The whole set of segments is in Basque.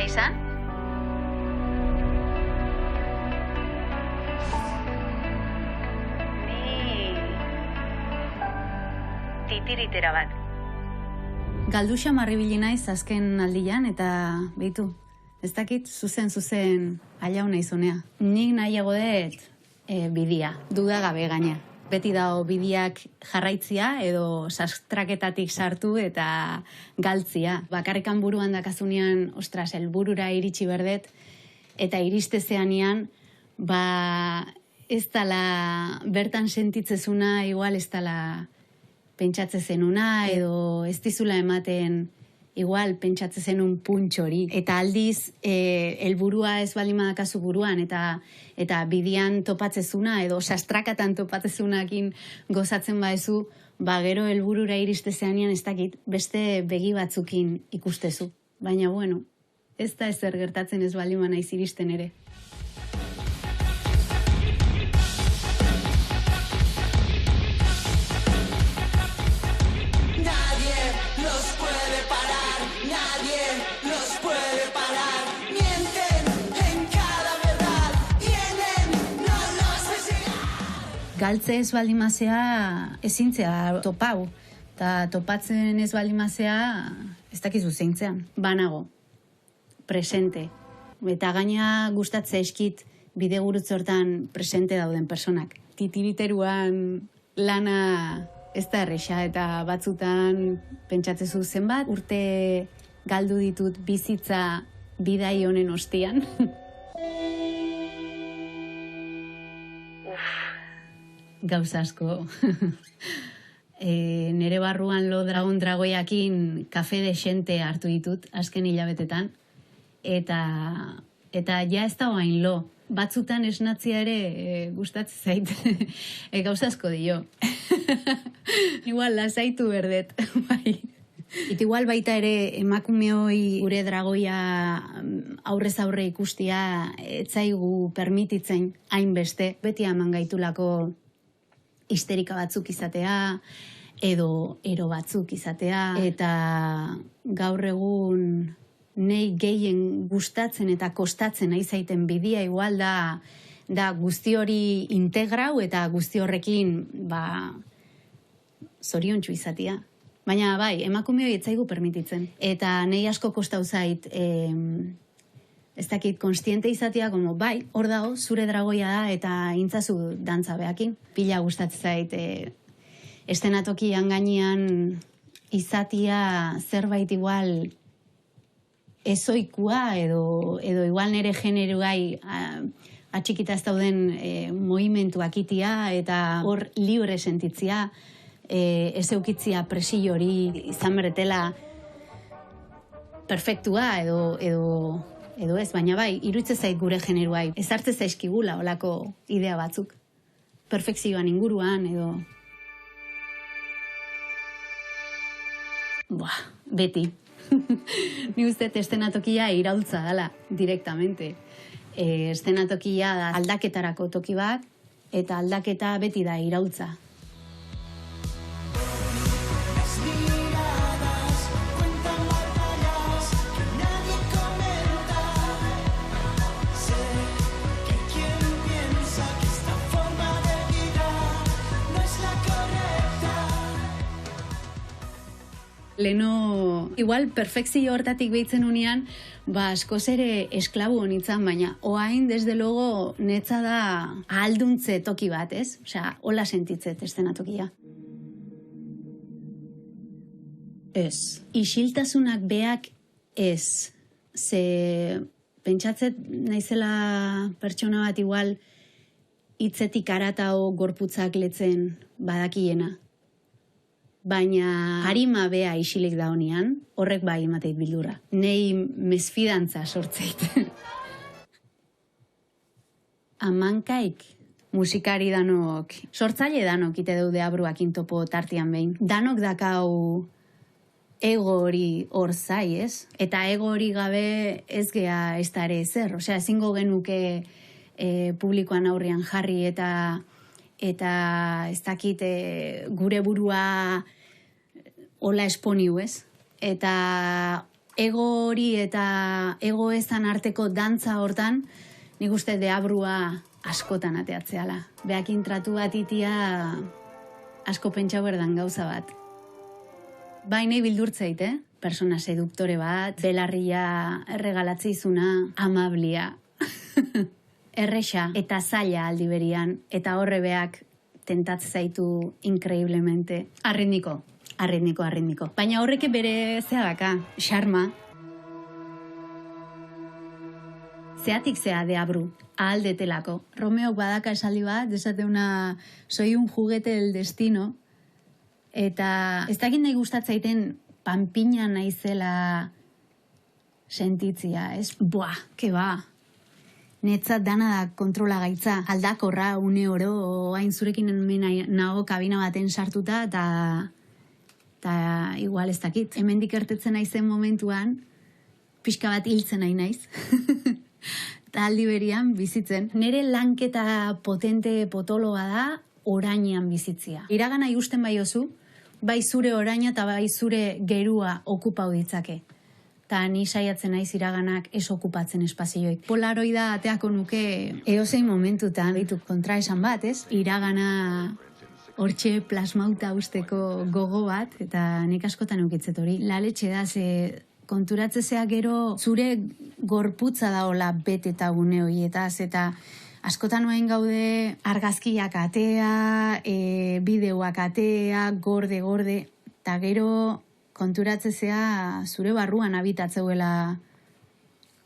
izan? Ni titiritera bat. Galduxa marribili naiz azken aldian eta beitu, ez dakit zuzen aiau naizunea. Nik nahiago dut bidia, dudagabe gaina. Beti dago bidiak jarraitzia edo sastraketatik sartu eta galtzia. Bakarrikan buruan dakazunean, ostras, helburura iritsi berdet, eta iristezeanian, ez dala bertan sentitzezuna, igual ez dala pentsatze zenuna, edo ez dizula ematen igual pentsatze zenun puntxori. Eta aldiz, helburua ez balima dakazu buruan, eta bidian topatzezuna, edo sastrakatan topatzezunakin gozatzen baezu, gero helburura iristezeanian ez dakit, beste begi batzukin ikustezu. Baina, bueno, ez da ezer gertatzen ez balima naiz iristen ere. Galtze ez baldimazea ezintzea topau, eta topatzen ez baldimazea ez dakizu zeintzean. Banago, presente. Eta gaina gustatze eskit bidegurutze hortan presente dauden personak. Titiriteruan lana ez da erresa eta batzutan pentsatzezu zenbat urte galdu ditut bizitza bidai honen ostian. Gauza asko. Nere barruan lo dragoiakin kafe de xente hartu ditut azken hilabetetan. Eta ja ez dago hain lo. Batzutan esnatzia ere gustatzen zait. Gauza asko dio. Igual lasaitu berdet. Bai. Eta igual baita ere emakumeoi gure dragoia aurrez aurre ikustia etzaigu permititzen hainbeste. Beti eman gaitulako histerika batzuk izatea, edo ero batzuk izatea, eta gaur egun nei gehien gustatzen eta kostatzen nahi zaiten bidia igual da guzti hori integrau eta guzti horrekin zoriontsu izatea. Baina bai, emakumeoi etzaigu permititzen. Eta nei asko kostau zait, ez dakit, konstiente izatea, como, bai, hor dago, zure dragoia da, eta intzazu dantza behakin. Pila gustatzen zait, estenatokian gainean izatia zerbait igual ezoikua, edo igual nere generuai atxikita ez dauden movimentuak itia, eta hor libre sentitzia, ez eukitzia presio hori izan beretela perfektua, edo ez, baina bai, iruitze zait gure generuai. Ez hartze zaizkigula olako idea batzuk. Perfekzioan inguruan, edo... Beti. Ni uste estenatokia iraultza dela, direktamente. Estenatokia da aldaketarako toki bat, eta aldaketa beti da iraultza. Leno, igual, perfekzio hortatik behitzen unian, askoz ere esklabu honitzan, baina oain, desde logo, netza da ahalduntze toki bat, ez? Osea, hola sentitzet estenatokia. Ez. Isiltasunak beak ez. Ze pentsatzet naizela pertsona bat igual hitzetik aratao gorputzak letzen badakiena. Baina harima bea isilik da honian, horrek bai emateit bildurra. Nei mesfidantza sortzeit. Amankaik musikari danok, sortzaile danok ite daude abruakin topo tartian behin. Danok dakau ego hori hor zai, ez? Eta ego hori gabe ez gea ez da ere ezer. Osea, ezingo genuke publikoan aurrean jarri eta ez dakit gure burua hola esponiu, ez? Eta ego hori eta ego ezan arteko dantza hortan, nik uste deabrua askotan ateatzeala. Beakin tratu bat itia asko pentsau berdan gauza bat. Baina bildurtzeit, persona seduktore bat, belarria erregalatzizuna, amablia, erresa eta zaila aldi berian, eta horre beak tentatze zaitu increíblemente. Arritmiko. Baina horreke bere zea daka, xarma. Zeatik zea deabru, ahaldetelako. Romeok badaka esaldi bat, desateuna, soy un juguete del destino, eta ez dakit nahi gustatzaiten panpina naizela sentitzia, ez? Buah, ke ba. Netzat dana da kontrola gaitza, aldakorra, une oro, hain zurekin nago kabina baten sartuta, eta igual ez dakit. Hemendik ertetzen naizen momentuan, pixka bat hiltzen nahi naiz. Eta aldi berian bizitzen. Nere lanketa potente potoloa da orainean bizitzia. Iragana ikusten bai oso, bai zure oraina eta bai zure gerua okupau ditzake. Eta ni saiatzen naiz iraganak ez okupatzen espazioik. Polaroida ateako nuke eozein momentutan, beitu kontraesan bat, ez? Iragana hortxe plasmauta usteko gogo bat, eta nik askotan eukitzet hori. Laletxe da, ze konturatzezea gero zure gorputza daola bete eta gune horietaz, eta askotan noain gaude argazkiak atea, bideoak atea, gorde, eta gero konturatzezea zure barruan habitatzeuela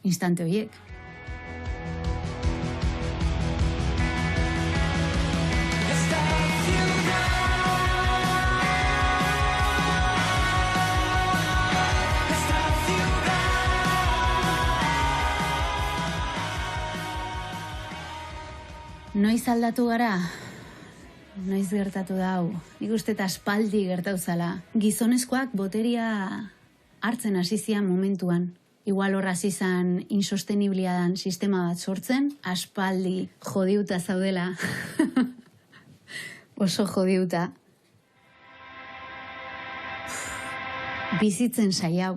instante horiek. Noiz aldatu gara? Noiz gertatu dau? Nik uste eta aspaldi gertau zala. Gizonezkoak boteria hartzen hasizian momentuan. Igual horra zizan insosteniblia dan sistema bat sortzen, aspaldi jodiuta zaudela. Oso jodiuta. Bizitzen saiau.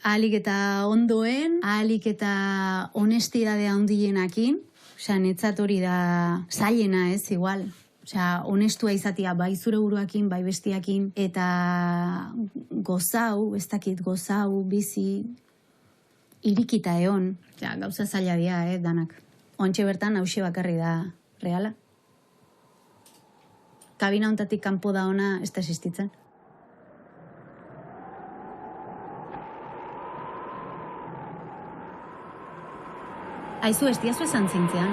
Ahalik eta ondoen, ahalik eta honestidadea handienakin, osea, netzat hori da zailena ez, igual. Osea, honestua izatea bai zure buruakin, bai bestiakin, eta gozau, ez dakit gozau, bizi, irikita egon. Osea, gauza zaila dira, danak. Ontxe bertan hause bakarri da reala. Kabina hontatik kanpo da ona ez da existitzen. Aizu, ez diazu esan zintzean.